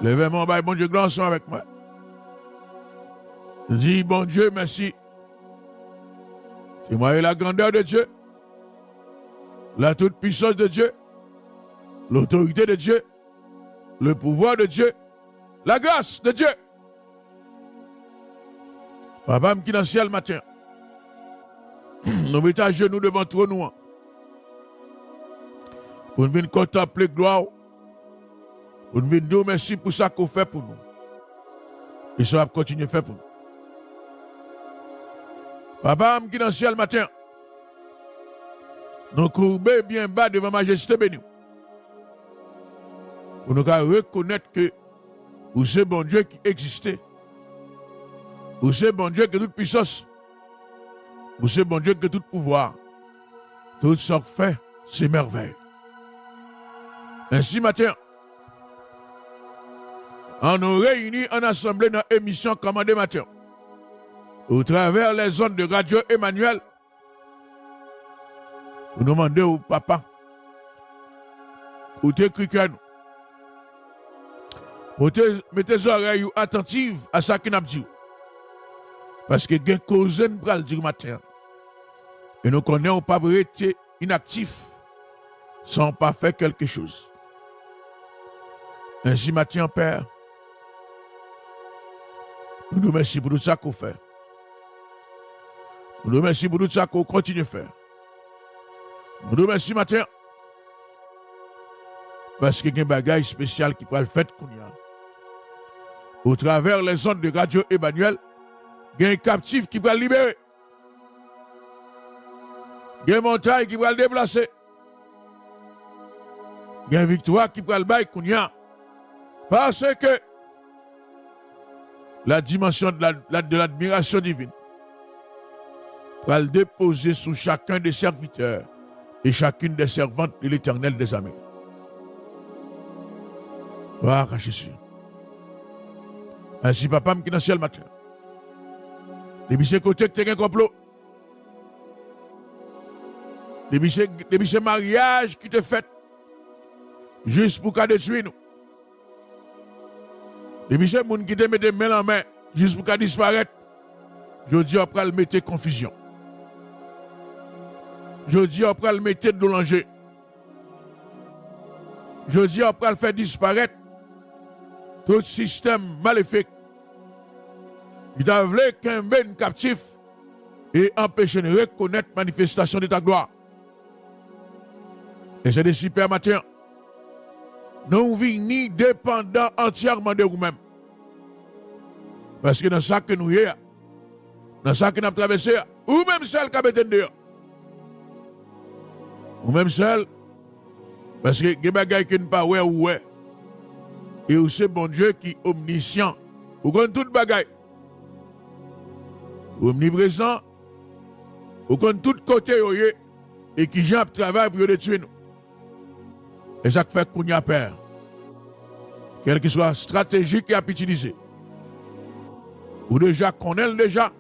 Levez-moi, bon Dieu, grand son avec moi. Dis, bon Dieu, merci. Tu m'as eu la grandeur de Dieu, la toute-puissance de Dieu, l'autorité de Dieu, le pouvoir de Dieu, la grâce de Dieu. Papa, qui dans le ciel matin, nous mettons à genoux devant toi, nous, pour nous venir contempler gloire, pour nous venir dire merci pour ça qu'on fait pour nous. Et ça va continuer à faire pour nous. Papa, qui dans le ciel matin, nous courbons bien bas devant Majesté bénie. Pour nous reconnaître que vous êtes bon Dieu qui existait. Vous êtes bon Dieu qui a toute puissance. Vous êtes bon Dieu qui a tout pouvoir. Tout ce que fait, c'est merveille. Ainsi, matin, on nous réunit en assemblée dans l'émission Commandé matin. Au travers les ondes de Radio Emmanuel, vous nous demandez au papa, ou t'écrire nous, pour mettre tes oreilles attentives à ce qu'il a dit. Parce que des causes nous pral dire matin. Et nous connaissons pas rester inactifs sans pas faire quelque chose. Ainsi, matin, Père, nous nous remercions pour tout ça qu'on fait. Nous nous remercions pour tout ça qu'on continue à faire. Nous nous remercions matin parce qu'il y a un bagage spécial qui peut le faire qu'on y a. Au travers les ondes de Radio Emmanuel, il y a un captif qui peut le libérer. Il y a une montagne qui peut le déplacer. Il y a une victoire qui peut le bailler qu'on y a. Parce que la dimension de l'admiration divine va le déposer sous chacun des serviteurs et chacune des servantes de l'Éternel des armées. Gloire à Jésus. Ainsi, papa, qui est dans le ciel matin. Depuis ce côté que tu as un complot. Depuis ce mariage qui te fait juste pour qu'à détruire nous. Depuis ce monde qui te met des mains en main juste pour qu'à disparaître. Je dis après le mettre confusion. Je dis après le mettre de l'enjeu. Je dis après le faire disparaître tout système maléfique. Il a voulu qu'un ben captif et empêcher de reconnaître la manifestation de ta gloire. Et c'est des super matins. Nous vivons dépendants entièrement de vous-même. Parce que dans ça que nous sommes, dans ça que nous avons traversé, ou même celle qui a été dehors. Ou même celle, parce que les bagages qui ne pas ouais. Et c'est bon Dieu qui est omniscient. Vous connaissez tout bagaille. Omniprésent. Vous connaissez tout côté et qui vient travail pour détruire nous. Et ça fait qu'on y a peur. Quelle que soit la stratégie qui a utilisée. Ou déjà connaît déjà.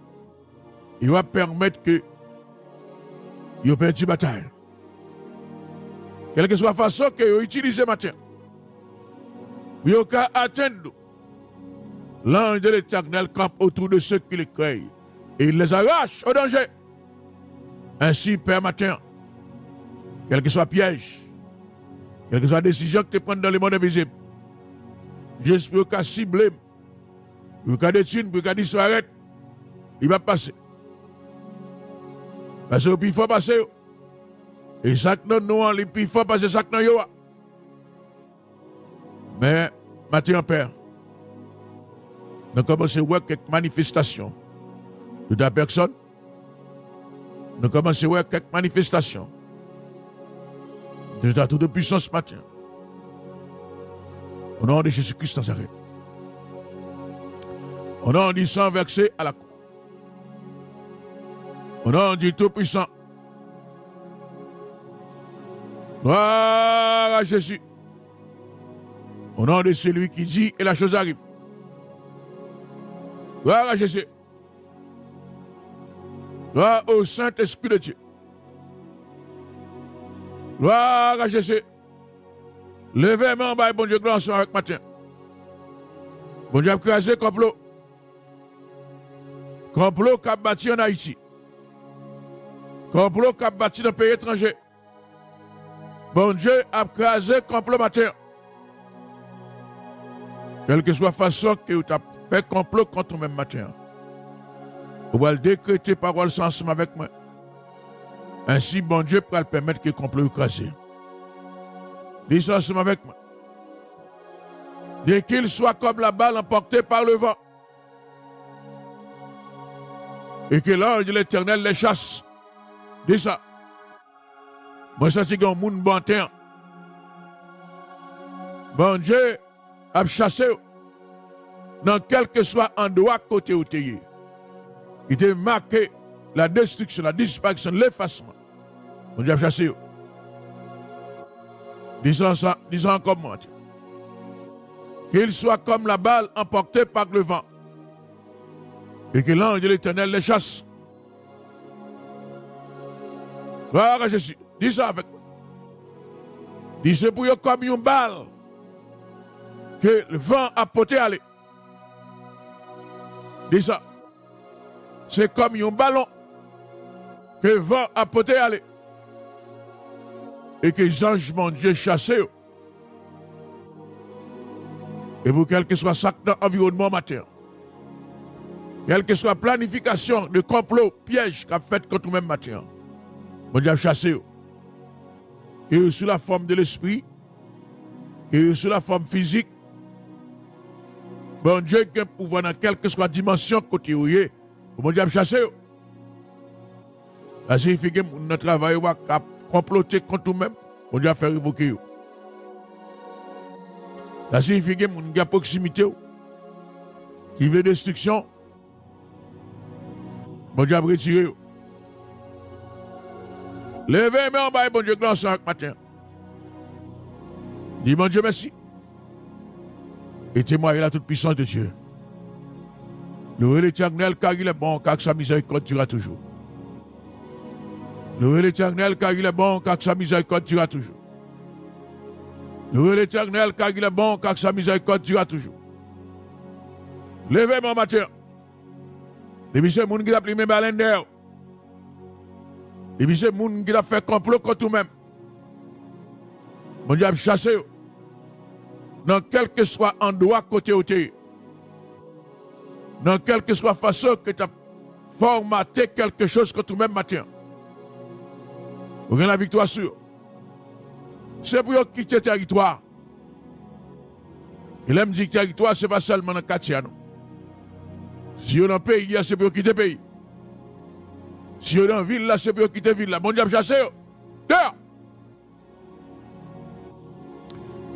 Il va permettre que il y ait une bataille. Quelle que soit la façon que vous utilisez matin. Pour atteindre nous. L'ange de l'Éternel campe autour de ceux qui les créent. Et il les arrache au danger. Ainsi, Père matin, quel que soit piège, quelle que soit la décision que tu prends dans le monde invisible, j'espère qu'à cibler, pour qu'à détruire, pour qu'à disparaître, il va passer. Parce que il faut passer. Et ça que nous, il faut passer ça que nous. Mais, matin, Père, nous commençons à voir quelques manifestations de ta personne. Nous commençons à voir quelques manifestations de ta toute puissance matin. Au nom de Jésus-Christ Nazareth. Au nom du sang versé à la croix. Au nom du Tout-Puissant. Gloire à Jésus. Au nom de celui qui dit et la chose arrive. Gloire à Jésus. Gloire au Saint-Esprit de Dieu. Gloire à Jésus. Levez-moi, bon Dieu, gloire avec matin. Bon Dieu a crasé complot. Complot qui a bâti en Haïti. Complot qui a bâti dans le pays étranger. Bon Dieu a crasé complot matin. Quelle que soit la façon que tu as fait complot contre même matin. Vous allez décréter parole ensemble avec moi. Ainsi, bon Dieu pourra permettre que le complot écrasé. Dis ensemble avec moi. Dès qu'il soit comme la balle emportée par le vent. Et que l'ange de l'Éternel les chasse. Dis ça. Moi, je sens que mon monde bon terre. Bon Dieu a chassé dans quel que soit endroit côté où tu es. Il t'a marqué la destruction, la disparition, l'effacement. Bon Dieu a chassé. Disons comment. Qu'il soit comme la balle emportée par le vent. Et que l'ange de l'Éternel les chasse. Gloire à Jésus. Dis ça avec moi. Dis c'est pour eux comme une balle que le vent a porté aller. Dis ça. C'est comme un ballon que le vent a porté aller. Et que les anges mon Dieu chassé. Et pour quel que soit ça dans l'environnement matin, quelle que soit la planification de complot, piège qu'a fait contre nous-mêmes matin, mon Dieu a chassé. Que sous la forme de l'esprit, que sous la forme physique, bon Dieu qui a pouvoir dans quelle que soit la dimension côté où il est, mon Dieu a chassé. Ça signifie que notre travail a comploté contre nous-mêmes, mon Dieu a fait révoquer. Ça signifie que nous avons proximité, qui veut destruction, bon Dieu a retiré. Levez mes en bas, bon Dieu, glance avec matin. Dis, bon Dieu, merci. Et témoignez la toute puissance de Dieu. Louez l'Éternel, car il est bon, car sa miséricorde durera toujours. Louez l'Éternel, car il est bon, car sa miséricorde durera toujours. Louez l'Éternel, car il est bon, car sa miséricorde durera toujours. Levez mon matin. Les messieurs, moun qui a pris mes baleines d'air. Les messieurs, moun qui a fait complot contre nous-mêmes. Mon Dieu a chassé. Dans quel que soit endroit côté où tu es. Dans quelle que soit façon que tu as formaté quelque chose contre nous-mêmes matin. Vous avez la victoire sûre. C'est pour quitter le territoire. Il aime dire que le territoire, ce n'est pas seulement dans le quartier. Si vous êtes dans le pays, c'est pour quitter le pays. Si vous êtes dans la ville, c'est pour quitter la ville. Bon Dieu, chassez. Dehors.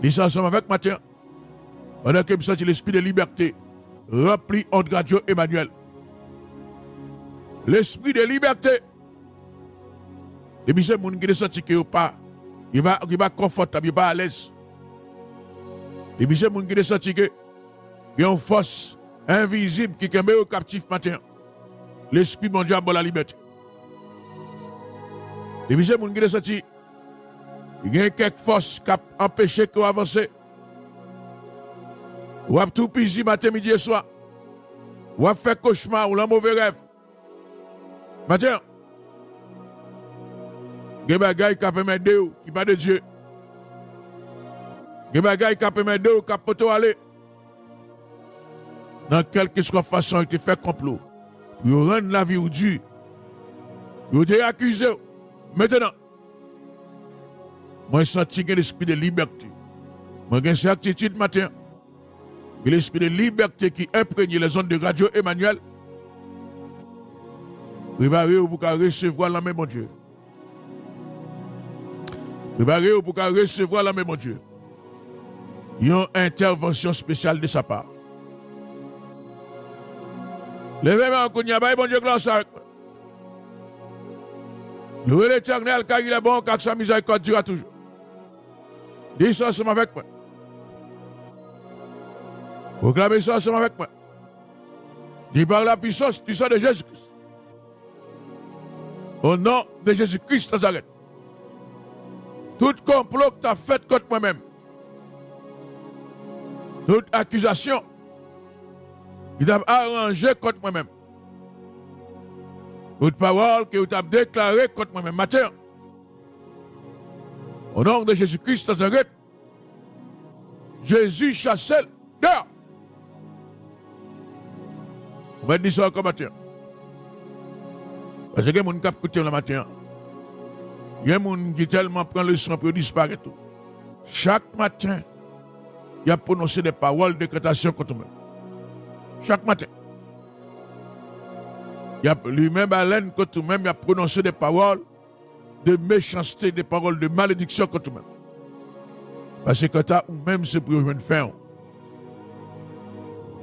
Lisez ensemble avec matin. Pendant que vous sentez l'esprit de liberté rempli entre Radio Emmanuel. L'esprit de liberté. Et puis c'est les gens qui senti que pas. Il va confortable, il va à l'aise. Et puis c'est les gens qui senti que il y a une force invisible qui est au captif matin. L'esprit mondial pour la liberté. Et puis c'est les gens qui senti il y a quelques forces qui empêchent qu'on avance. Ou à tout pisi matin, midi et soir. Ou à faire cauchemar ou un mauvais rêve. Matin, il y a des gens qui peuvent m'aider qui pas de Dieu. Il y a des gens qui peuvent m'aider qui peuvent aller. Dans quelque soit façon, il te fait complot. Pour rendre la vie au Dieu. Pour te accuser. Maintenant, moi, je sens l'esprit de liberté. Moi, j'ai une certitude matin. L'esprit de liberté qui imprègne les zones de Radio Emmanuel. Préparez-vous pour recevoir la main, mon Dieu. Préparez-vous pour recevoir la main, mon Dieu. Il y a une intervention spéciale de sa part. Levez-moi en Kounyaba, bon Dieu, glance avec moi. Louez l'Éternel, car il est bon, car sa miséricorde durera toujours. Dis ça ensemble avec moi. Proclamez ça ensemble avec moi. Dis par la puissance du sang de Jésus-Christ. Au nom de Jésus-Christ Nazareth. Tout complot que tu as fait contre moi-même. Toute accusation qui t'a arrangé contre moi-même. Toute parole que tu as déclarée contre moi-même. Matin, au nom de Jésus-Christ de Nazareth, Jésus chassel dehors. On va dire ça encore matin. Parce que les gens qui écoutent le matin, il y a des gens qui tellement prennent le son pour disparaître. Chaque matin, il y a prononcé des paroles de décrétation contre moi. Chaque matin. Il y a lui-même haleine contre moi, il a prononcé des paroles de méchanceté, des paroles de malédiction contre moi. Parce que tu as ou même c'est pour une fin.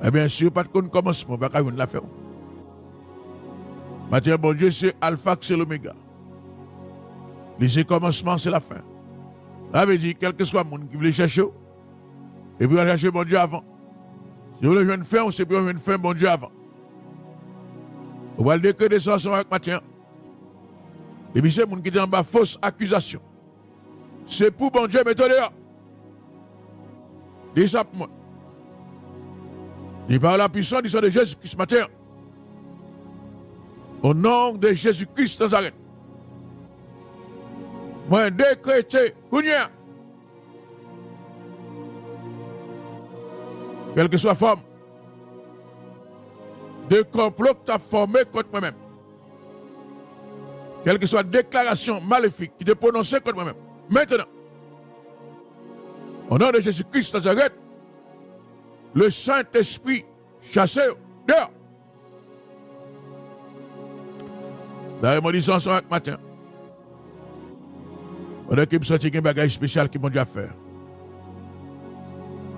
Et bien sûr, pas de commencement, pas de la fin. Matin, bon Dieu, c'est Alpha, c'est l'Oméga. Le commencement, c'est la fin. Ça veut dire, quel que soit le monde qui veut chercher, et puis chercher bon Dieu avant. Si vous voulez une fin, c'est pour une fin, bon Dieu avant. On va le décréter ça avec matin. Et puis c'est le monde qui dit en bas fausse accusation. C'est pour bon Dieu, mettez dehors. Dis ça pour moi. Et par la puissance du sang de Jésus-Christ ce matin. Au nom de Jésus-Christ de Nazareth. Moi décréter, Kounia. Quelle que soit la forme de complot que tu as formé contre moi-même. Quelle que soit la déclaration maléfique qui te prononcée contre moi-même. Maintenant, au nom de Jésus-Christ de Nazareth, le Saint-Esprit chassé dehors. Dans les maudissons ce matin, on a qui me sentit un bagage spécial qui m'ont déjà fait.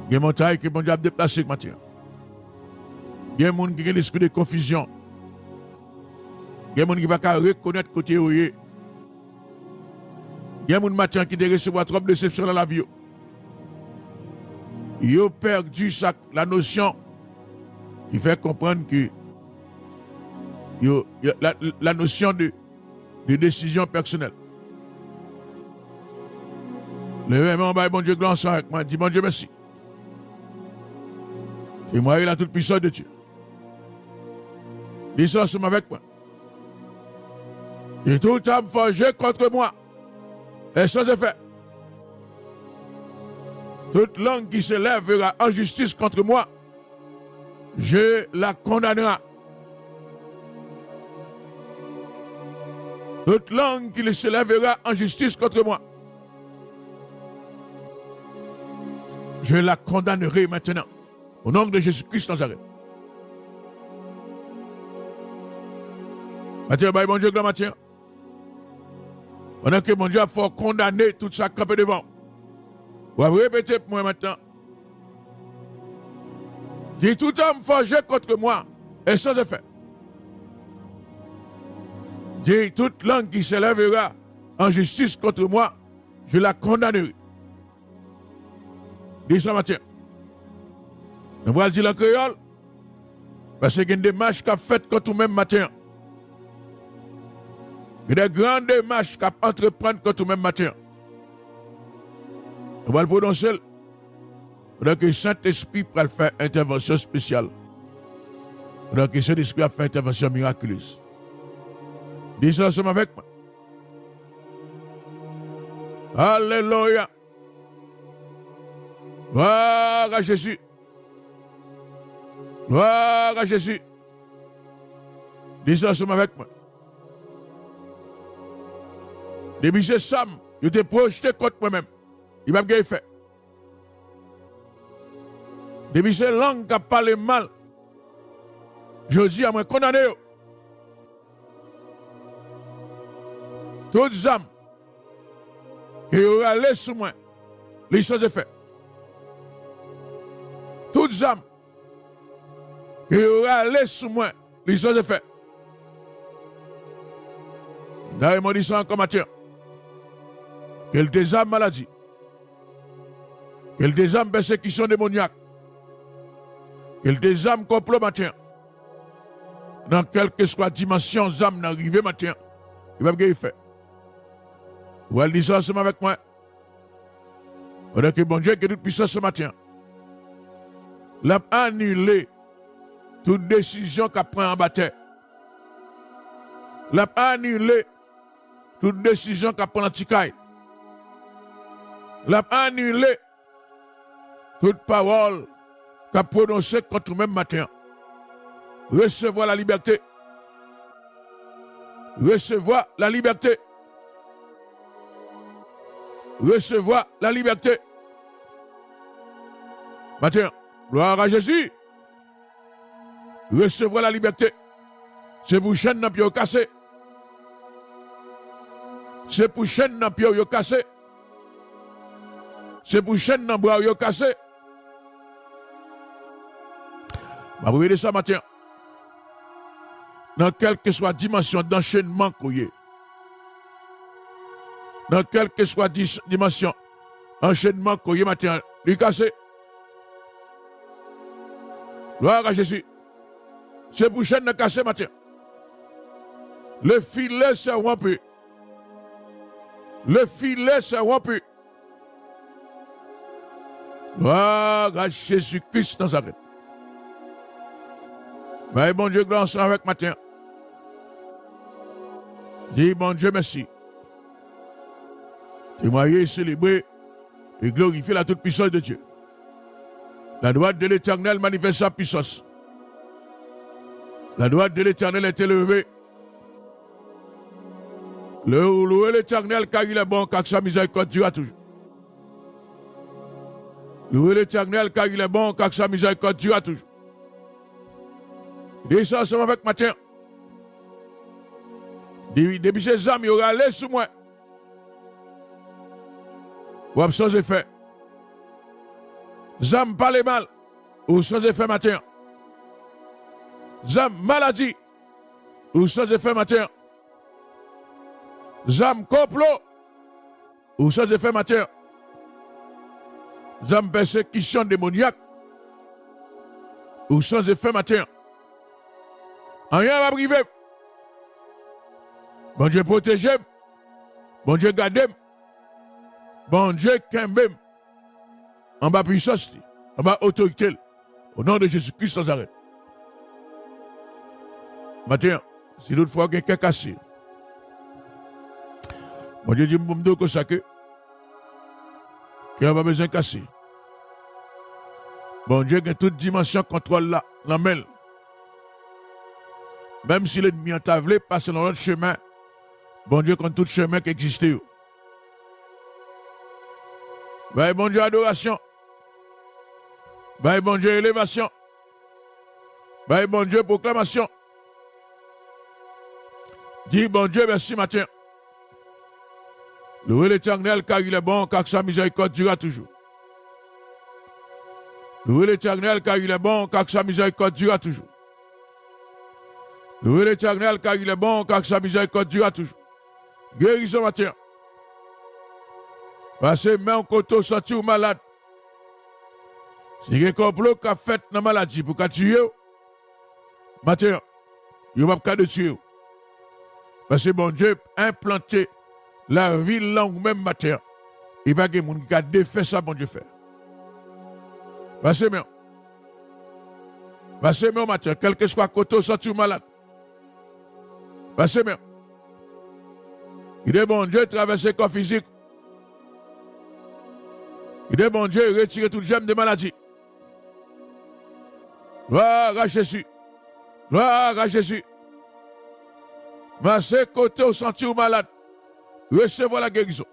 Il y a des montagnes qui m'ont déjà déplacé ce matin. Il y a des gens qui ont l'esprit de confusion. Il y a des gens qui ne peuvent pas reconnaître côté où il est. Il y a des gens qui ont recevoir trop de déception dans la vie. Ils ont perdu la notion qui fait comprendre que la notion de décision personnelle. Le même bon Dieu gloire avec moi, dit bon Dieu merci. C'est moi la toute puissance de Dieu. Dis ça ensemble avec moi. Et tout âme forgée contre moi est sans effet. Toute langue qui se lèvera en justice contre moi, je la condamnerai. Toute langue qui se lèvera en justice contre moi, je la condamnerai maintenant. Au nom de Jésus-Christ Nazareth. Matin, bon Dieu, gloire matin. Pendant que mon Dieu a fort condamner tout ça campé devant. Vous allez répéter pour moi maintenant. Dis tout homme forgé contre moi est sans effet. Dis toute langue qui s'élèvera en justice contre moi, je la condamnerai. Dis ça matin. Nous allons dire le créole, parce qu'il y a des démarches qu'a faites contre nous-mêmes matin. Il y a des grandes démarches qu'a entreprendre contre nous-mêmes matin. Nous allons le prononcer. Pendant que le Saint-Esprit va faire intervention spéciale. Pendant que le Saint-Esprit va faire intervention miraculeuse. Dis ça ensemble avec moi. Alléluia. Gloire à Jésus. Gloire à Jésus. Dis ça ensemble avec moi. Depuis ce Sam, il était projeté contre moi-même. Il m'a bien fait. Depuis ces langues qui parlent mal, je dis à moi condamné. Toutes les âmes qui auraient allé sous moi, les choses sont faites. Toutes les âmes qui auraient allé sous moi, les choses sont faites. Dans les maudissons encore matin, quel des âmes maladie, quel des âmes persécution démoniaque, quel des âmes complot matin, dans quelle que soit dimension âmes n'arriver matin, il va bien faire. Vous allez dire ça ensemble avec moi. Pendant que bon Dieu qui est toute puissance ce matin, l'a annulé toute décision qu'a pris en bataille. L'a annulé toute décision qu'a pris en tikaï. L'a annulé toute parole qu'a prononcée contre même matin. Recevoir la liberté. Recevoir la liberté. Recevoir la liberté. Matin, gloire à Jésus. Recevoir la liberté. C'est pour chaîne n'a pas cassé. C'est pour chaîne n'a pas cassé. C'est pour chaîne n'a pas cassé. Ma vous ça matin. Dans quelle que soit dimension d'enchaînement qu'on y est. Dans quelle que soit dimension d'enchaînement qu'on y est matin, lui cassé. Gloire à Jésus. C'est pour chaîne de casser matin. Le filet s'est rompu. Le filet s'est rompu. Gloire à Jésus-Christ Nazareth. Mais bon Dieu, gloire ensemble avec matin. Dis bon Dieu, merci. Témoigner, célébrer et glorifier la toute puissance de Dieu. La droite de l'Éternel manifeste sa puissance. La droite de l'Éternel est élevée. Louez l'Éternel car il est bon, car sa miséricorde durera toujours. Louez l'Éternel car il est bon, car sa miséricorde durera toujours. Dis ça ensemble avec matin. Depuis ces âmes, il y aura allé sous moi. Ou sans effet. Zam parle mal, ou sans effet matin. Zam maladie, ou sans effet matin. Zam complot, ou sans effet matin. Zam persécution démoniaque, ou sans effet matin. Rien va priver. Bon Dieu protège, bon Dieu garde, bon Dieu kembe. En bas puissance, en bas autorité, au nom de Jésus-Christ sans arrêt. Matin, si toutefois quelqu'un cassé, mon Dieu dit, m'bomdo que ça que, qu'il n'y a pas besoin de casser. Bon Dieu a toute dimension contrôle là, l'amène. Même si l'ennemi a tavelé, passe dans l'autre chemin, bon Dieu compte tout chemin qui existe. Ben, bon Dieu, adoration. Ben, bon Dieu, élévation. Ben, bon Dieu, proclamation. Dis, bon Dieu, merci matin. Louez l'Éternel car il est bon, car sa miséricorde durera toujours. Louez l'Éternel car il est bon, car sa miséricorde durera toujours. Louez l'Éternel car il est bon, car sa miséricorde durera toujours. Guérison matin. Passez main au côté, sorti ou malade. Si il y a un complot qui a fait dans la maladie pour qu'à tuer, matin, il n'y a pas de tuer. Parce que bon Dieu a implanté la ville là ou même matin. Il n'y a pas de monde qui a défait ça, bon Dieu fait. Passez main. Passez main au matin, quel que soit le côté, sorti ou malade. Passez main. Il est bon Dieu traverser le corps physique. Il est bon Dieu retirer tout germe de maladie. Gloire à Jésus. Gloire à Jésus. Massez côté au sentir malade. Recevez la guérison.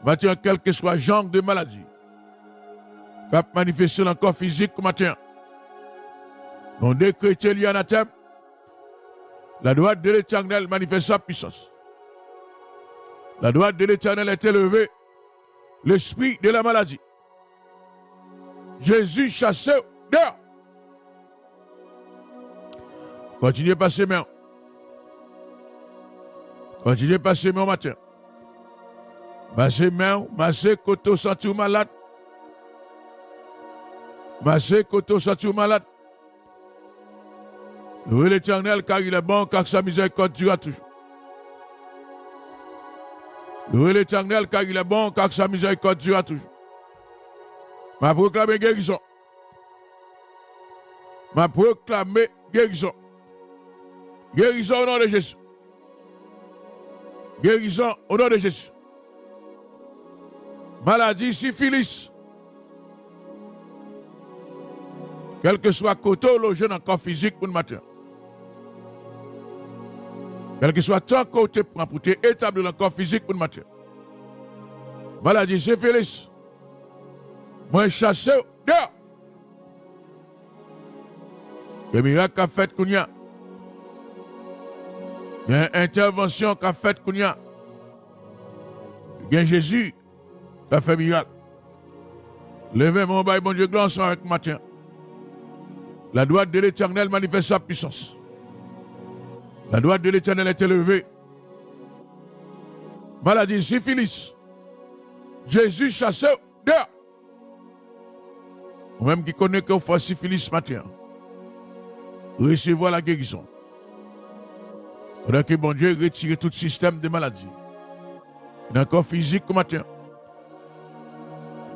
Matin, quel que soit le genre de maladie, cap manifester dans le corps physique matin. On décrète l'anathème. La droite de l'Éternel manifeste sa puissance. La droite de l'Éternel est élevée. L'esprit de la maladie. Jésus chassé dehors. Continuez à passer main. Continuez à passer main au matin. Massez main, massez côté senti malade. Massez côté senti malade. Louez l'Éternel car il est bon, car sa miséricorde durera toujours. Louez l'Éternel car il est bon, car sa miséricorde durera toujours. Ma proclame guérison. m'a proclamé guérison. Guérison au nom de Jésus. Guérison au nom de Jésus. Maladie, syphilis. Quel que soit côté le jeune encore physique pour le matin. Quel que soit ton côté pour établir le corps physique pour le matin. Maladie, syphilis. Moi, chassé dehors. Le miracle qu'a fait Kounia. Il y a une intervention qu'a fait Kounia. Il y a Jésus qui a fait miracle. Levez mon bail, bon Dieu, gloire avec matin. La droite de l'Éternel manifeste sa puissance. La droite de l'Éternel est élevée. Maladie, syphilis. Jésus chassé dehors. Ou même qui connaît qu'on fait syphilis ce matin. Recevoir la guérison. Pendant que bon Dieu retire tout système de maladie. Dans le corps physique ce matin.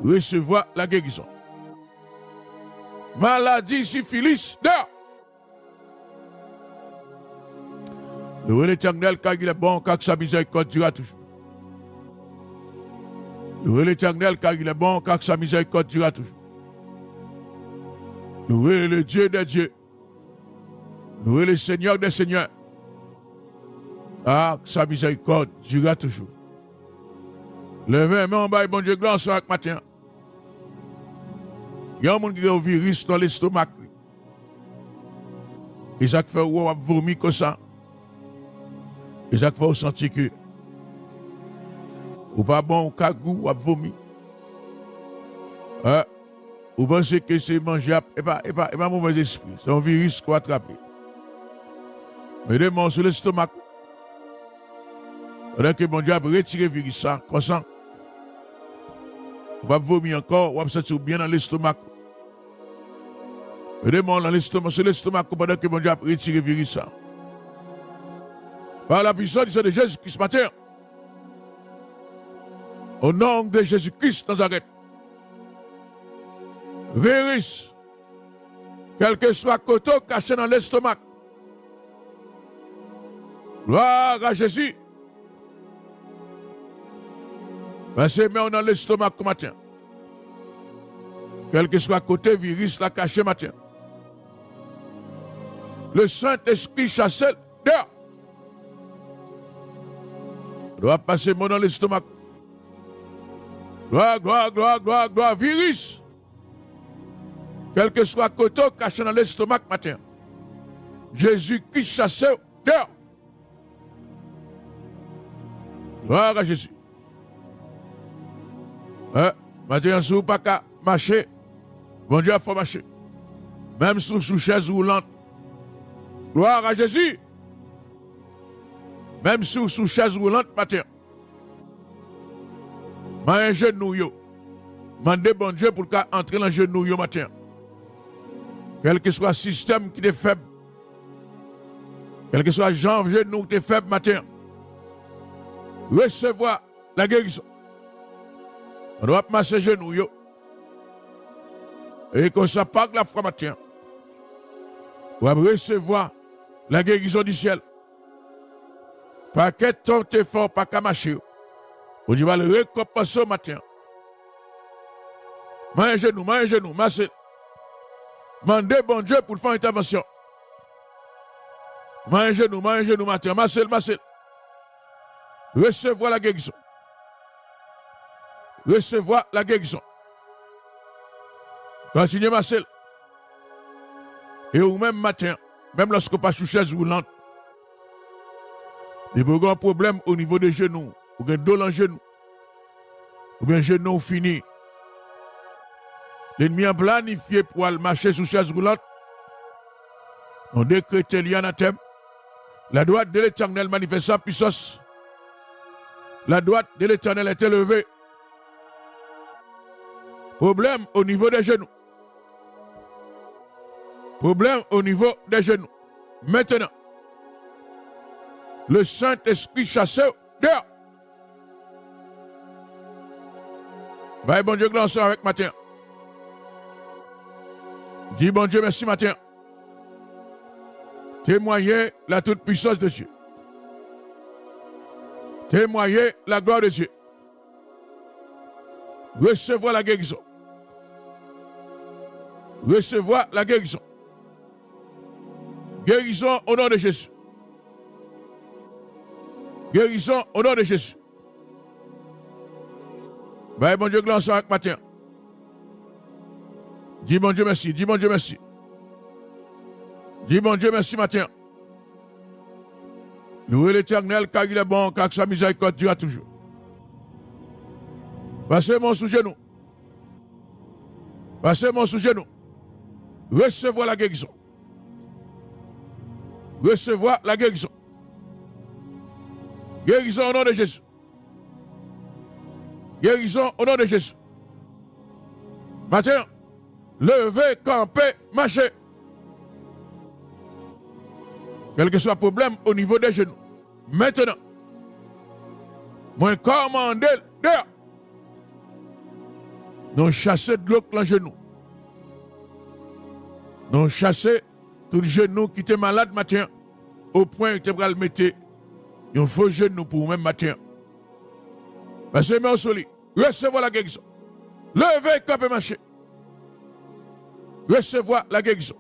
Recevoir la guérison. Maladie, syphilis, dehors. Le roi l'Éternel, car il est bon, car sa miséricorde durera toujours. Le roi l'Éternel, car il est bon, car sa miséricorde durera toujours. Le roi est le Dieu des dieux. Le roi est le Seigneur des seigneurs. Car sa miséricorde durera toujours. Levez, mais on va, bon Dieu, gloire ce matin. Il y a un monde qui a un virus dans l'estomac. Et ça fait vomir comme ça. Et ça fait sentir que ou pas bon, ou kagou, ou vomi. Ou pensez que c'est manger, et pas mauvais esprit. C'est un virus qu'on attrape. Mais des morts sur l'estomac. Pendant que bon Dieu a retiré le virus, ça, comme ça. On va vomir encore, on va se sentir bien dans l'estomac. Et des morts dans l'estomac, sur l'estomac, pendant que bon Dieu a retiré le virus, ça. Par la puissance de Jésus-Christ ce matin. Au nom de Jésus-Christ Nazareth. Virus. Quel que soit côté caché dans l'estomac. Gloire à Jésus. Passez main dans l'estomac ce matin. Quel que soit côté virus là caché matin. Le Saint-Esprit chassé dehors. Doit passer mon dans l'estomac. Gloire, gloire, gloire, gloire, gloire, virus. Quel que soit côté caché dans l'estomac matin. Jésus-Christ chassé dehors. Gloire à Jésus. Matin, si vous pas qu'à marcher, bon Dieu, il faut marcher. Même sous chaise roulante. Gloire à Jésus. Même sous chaise roulante matin. Un genou yo. Mandez bon Dieu pour qu'entrer dans le genou yo matin. Quel que soit le système qui est faible. Quel que soit le jambe genou qui est faible matin. Recevoir la guérison. On doit masser genou yo. Et qu'on ça part la foi matin. On va recevoir la guérison du ciel. Pas que ton effort, pas qu'à marcher. On dit, va le récompenser au matin. Main genou, massez. Mandez bon Dieu pour faire une intervention. Main genou, matin, massez. Recevoir la guérison. Recevoir la guérison. Continuez, massez. Et au même matin, même lorsque pas sous chaise roulante, il y a un problème au niveau des genoux, ou bien dos dans le genou, ou bien genou fini. L'ennemi a planifié pour aller marcher sous chaise roulante. On décrète l'anathème. La droite de l'Éternel manifeste sa puissance. La droite de l'Éternel est élevée. Problème au niveau des genoux. Problème au niveau des genoux. Maintenant, le Saint-Esprit chassé dehors. Bon Dieu, glance avec matin. Dis bon Dieu, merci matin. Témoigner la toute-puissance de Dieu. Témoigner la gloire de Dieu. Recevoir la guérison. Recevoir la guérison. Guérison au nom de Jésus. Guérison au nom de Jésus. Bah, bon Dieu, glance avec matin. Dis bon Dieu merci, dis bon Dieu merci. Dis bon Dieu merci matin. Louez l'Éternel car il est bon, car sa miséricorde durera toujours. Passez mon sous genou. Passez mon sous genou. Recevoir la guérison. Recevoir la guérison. Guérison au nom de Jésus. Guérison au nom de Jésus. Matin, levez, campez, marchez. Quel que soit le problème au niveau des genoux. Maintenant, moi commande dehors. Nous chasser de l'eau dans le genou. Nous chasser tout le genou qui était malade matin. Au point où tu vas le mettre. Un faux genou pour même matin. Parce que au solide. Recevoir la guérison. Levez, campez, marchez. Recevoir la guérison.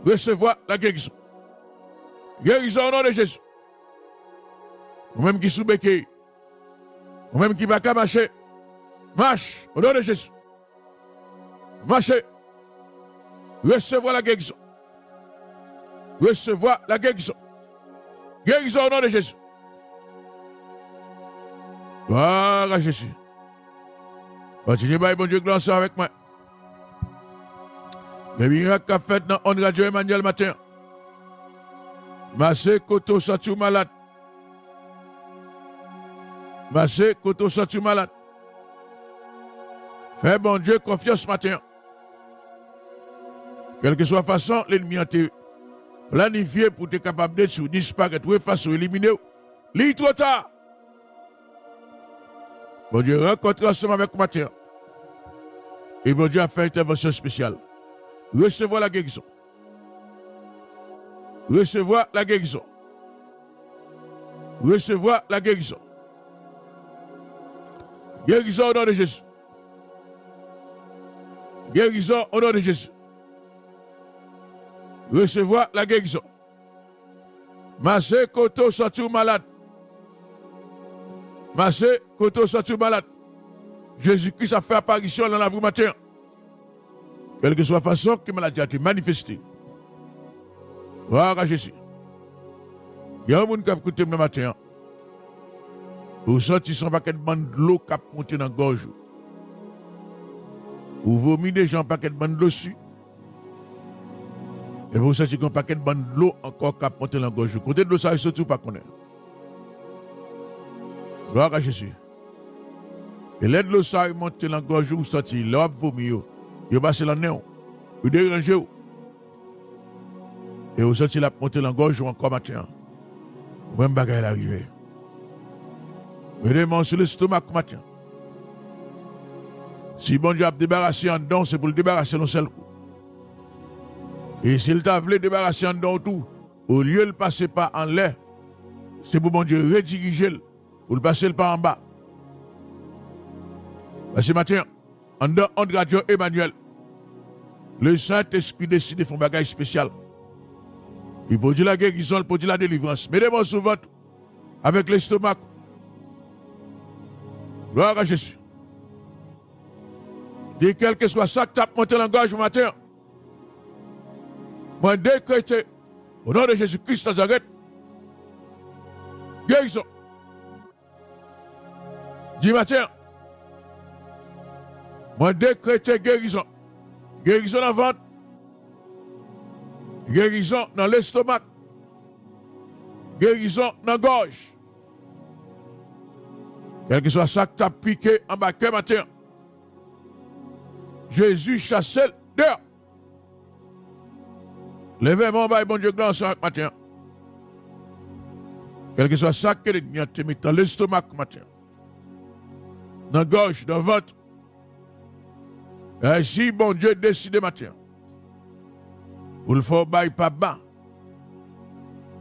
Recevoir la guérison. Guérison au nom de Jésus. Ou même qui sous béquille. Ou même qui va pas marcher. Marche au nom de Jésus. Marchez. Recevoir la guérison. Recevoir la guérison. Guérison au nom de Jésus. Gloire à Jésus. Continuez, bon Dieu, gloire avec moi. Les miracles qu'a fait dans On Radio Emmanuel matin. Massé Koto Satou malade. Massé Koto Satou malade. Fais bon Dieu confiance matin. Quelle que soit la façon, l'ennemi a été planifié pour être capable de disparaître ou effacer ou éliminer. Lis trop tard. Bon Dieu rencontre ensemble avec matin. Et bon Dieu a fait une intervention spéciale. Recevoir la guérison. Recevoir la guérison. Recevoir la guérison. Guérison au nom de Jésus. Guérison au nom de Jésus. Recevoir la guérison. Massé Koto Satou malade. Massé Koto Satou malade. Jésus-Christ a fait apparition dans la vie matin. Quelle que soit la façon que maladie a été manifestée. Gloire à Jésus. Il y a un monde qui a écouté le matin. Vous sentez son paquet de bande de l'eau qui a monté dans la gorge. Vous vomi déjà un paquet de bande de l'eau dessus. Et vous sentez qu'un paquet de bande de l'eau encore qui a monté dans la gorge. Côté de l'eau, ça ne surtout pas connaître. Gloire à Jésus. Et l'aide de l'eau, ça a monté dans la gorge. Vous sentez l'eau vomi. Vous passez dans le néon. Vous dérangez. Et vous sentez la monter dans la gorge encore matin. Vous même bagaille arrivé. Mettez-moi sur l'estomac matin. Si bon Dieu a débarrassé en dedans, c'est pour le débarrasser d'un seul coup. Et s'il t'a voulu débarrasser en dedans tout, au lieu de le passer par en l'air, c'est pour bon Dieu rediriger pour le passer par en bas. Parce que matin, en dedans, on Radio Emmanuel, le Saint-Esprit décide de faire un bagage spécial. Il peut dire la guérison, il peut dire la délivrance. Mettez-moi sur votre avec l'estomac. Gloire à Jésus. Dis quel que soit ça que tu as monté dans la gorge matin. Moi, décréter au nom de Jésus-Christ Nazareth. Guérison. Dis matin. Moi, décréter guérison. Guérison dans le ventre. Guérison dans l'estomac. Guérison dans la gorge. Quel que soit ça que tu as piqué en bas que matin. Jésus chasse dehors. Levez-moi, bon Dieu, grand sang matin. Quel que soit ça que l'ennemi a mis dans l'estomac matin. Dans la gorge, dans le ventre. Et si bon Dieu décide matin. Pour le faire bail pas bas.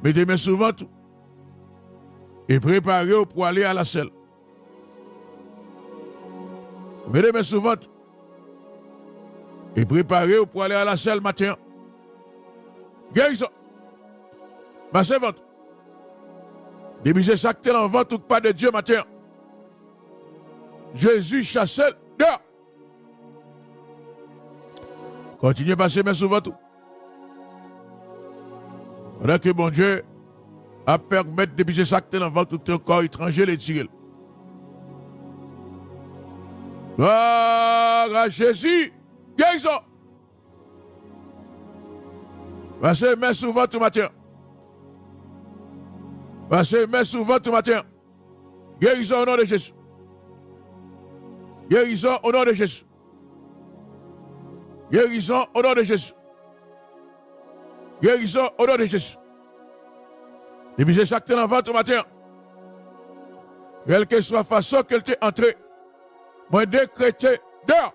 Mettez mes souvent tout. Et préparez-vous pour aller à la selle. Mettez mes souvent tout. Et préparez-vous pour aller à la selle matin. Guérison. Ma servante. Débusez chaque tel en vente ou pas de Dieu matin. Jésus chasse dehors. Continuez à passer mes souvent tout. Pendant que bon Dieu a permis de débuter chaque tel en vente tout un corps étranger les tirer. Gloire à Jésus. Guérison. Passez mes souvent tout matin. Passez mes souvent tout matin. Guérison au nom de Jésus. Guérison au nom de Jésus. Guérison au nom de Jésus. Guérison au nom de Jésus. Débusez chaque tel en vente au matin. Quelle que soit la façon qu'elle t'est entrée, moi décrété dehors.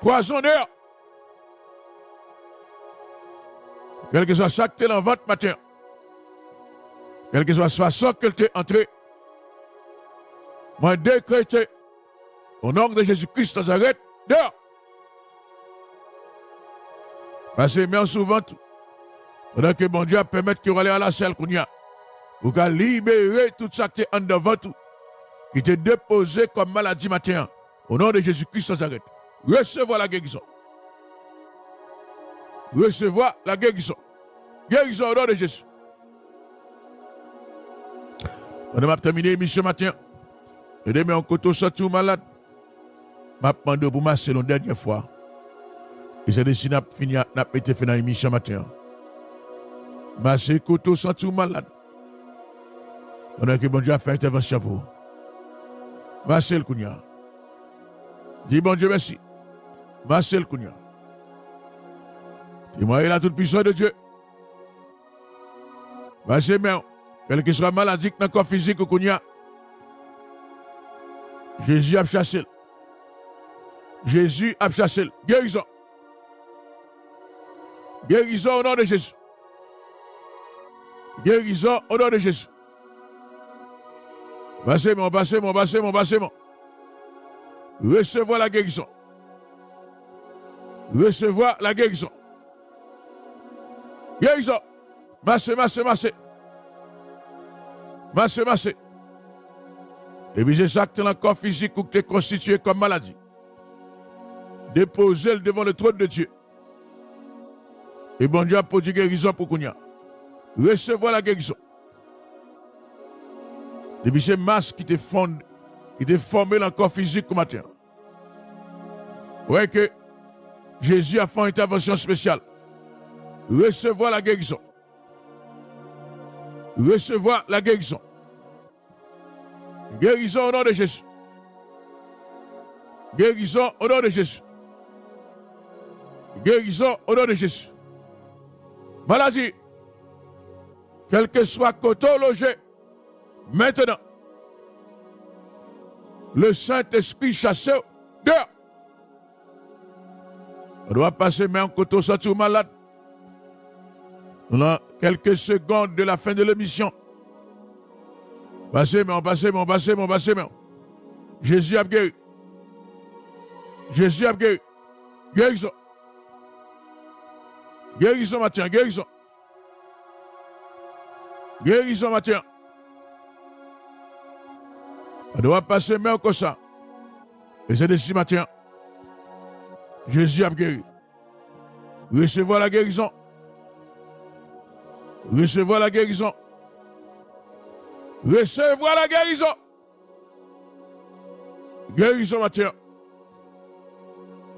Poison dehors. Quelle que soit chaque tel en vente matin. Quelle que soit la façon qu'elle t'est entrée, moi décrété au nom de Jésus-Christ Nazareth dehors. Passez bien souvent tout. Pendant que bon Dieu permet qu'il aller à la selle qu'on y a. Pour qu'à libérer tout ça qui est en devant tout. Qui était déposé comme maladie matin. Au nom de Jésus-Christ Nazareth. Recevoir la guérison. Recevoir la guérison. Guérison au nom de Jésus. On a terminé l'émission matin. Et demain, on côté sorti malade. Je demande pour masser la dernière fois. Et c'est décidé de finir dans l'émission matin. Masser côté sorti malade. On a que bon Dieu a fait intervention pour vous. Masser le Kounia. Dis bon Dieu merci. Masser le Kounia. Témoignez la toute puissance de Dieu. Masser mais quel que soit la maladie dans le corps physique ou Kounia. Jésus a chassé. Jésus a chassé. Guérison. Guérison au nom de Jésus. Guérison au nom de Jésus. Passez-moi. Recevoir la guérison. Recevoir la guérison. Guérison. Massez. Et puis, c'est ça que dans le corps physique ou que tu es constitué comme maladie. Déposez-le devant le trône de Dieu. Et bon Dieu a produit guérison pour Kounia. Recevoir la guérison. Et puis, c'est masse qui te fonde, qui te formé dans le corps physique comme matin. Ouais que Jésus a fait une intervention spéciale. Recevoir la guérison. Recevoir la guérison. Guérison au nom de Jésus. Guérison au nom de Jésus. Guérison au nom de Jésus. Maladie, quel que soit côté logé, maintenant, le Saint-Esprit chasse dehors. On doit passer main en côté sorti malade. On a quelques secondes de la fin de l'émission. Passez main. Jésus a guéri. Jésus a guéri. Guérison. Guérison matin, guérison. Guérison matin. On doit passer main comme ça. Et c'est d'ici matin. Jésus a guéri. Recevoir la guérison. Recevoir la guérison. Recevoir la guérison. Guérison matin.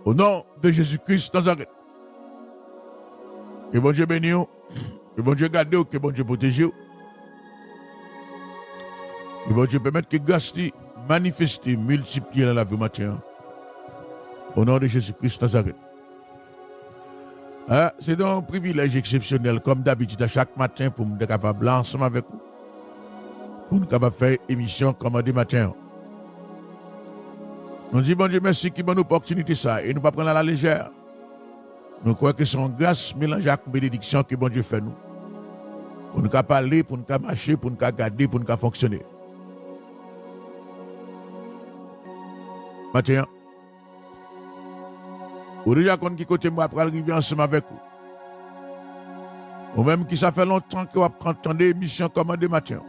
Au nom de Jésus-Christ Nazareth. Que bon Dieu bénisse, que bon Dieu garde, que bon Dieu protège. Que bon Dieu permette que grâce manifester, multiplier dans la vie matin. Au nom de Jésus-Christ Nazareth. C'est donc un privilège exceptionnel, comme d'habitude, à chaque matin, pour me capable ensemble avec vous. Pour nous capable faire émission comme des matins. Nous disons, bon Dieu, merci qui donne une opportunité ça, et nous ne pas prendre à la légère. Nous croyons que son grâce mélangée avec bénédiction que bon Dieu fait nous. Pour nous parler, pour nous marcher, pour nous garder, pour nous fonctionner. Maintenant, vous déjà qu'on qui côté moi après arriver ensemble avec vous. Ou même qui ça fait longtemps que vous entendez l'émission commandée matin.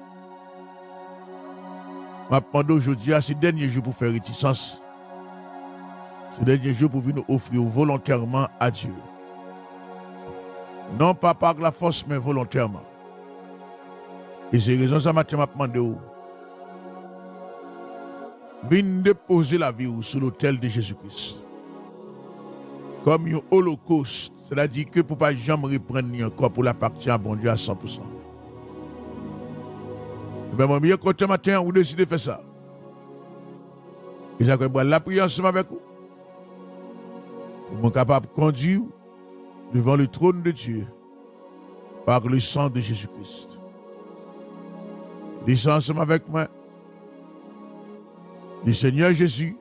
Je demande aujourd'hui à ces derniers jours pour faire réticence. Ces derniers jours pour venir nous offrir volontairement à Dieu. Non pas par la force, mais volontairement. Et c'est raison ça matin m'a demandé où. Venez déposer la vie sur l'autel de Jésus-Christ. Comme un holocauste, c'est-à-dire que pour ne pas jamais reprendre ni encore pour la partie à bon Dieu à 100%. Et bien, mon meilleur côté matin, vous décidez de faire ça. Et j'ai la prière ensemble avec vous. Pour être capable de conduire devant le trône de Dieu par le sang de Jésus-Christ. Dis ensemble avec moi. Dis Seigneur Jésus,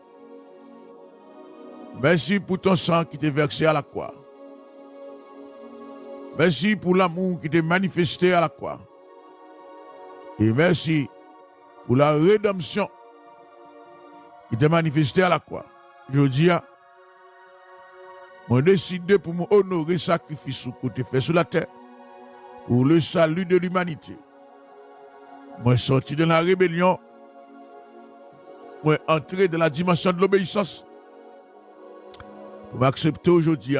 merci pour ton sang qui t'est versé à la croix. Merci pour l'amour qui t'est manifesté à la croix. Et merci pour la rédemption qui t'est manifestée à la croix. Je dis, moi décidé pour m'honorer le sacrifice que tu fait sur la terre pour le salut de l'humanité. Moi sorti de la rébellion, moi entré dans la dimension de l'obéissance pour m'accepter aujourd'hui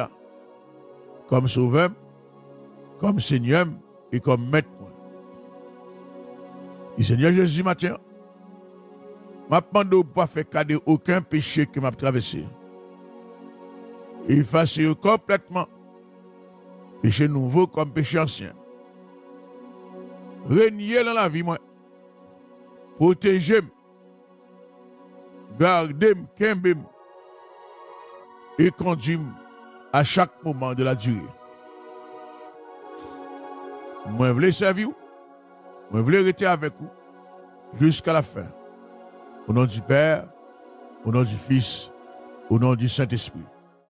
comme sauveur, comme Seigneur et comme maître. Et Seigneur Jésus matin, je demande de ne pas faire cadeau aucun péché que m'a traversé. Et effacer complètement péché nouveau comme péché ancien. Régner dans la vie, moi. Protéger, garder, kembe et conduire à chaque moment de la durée. Moi, je veux servir, moi, je veux rester avec vous jusqu'à la fin. Au nom du Père, au nom du Fils, au nom du Saint-Esprit.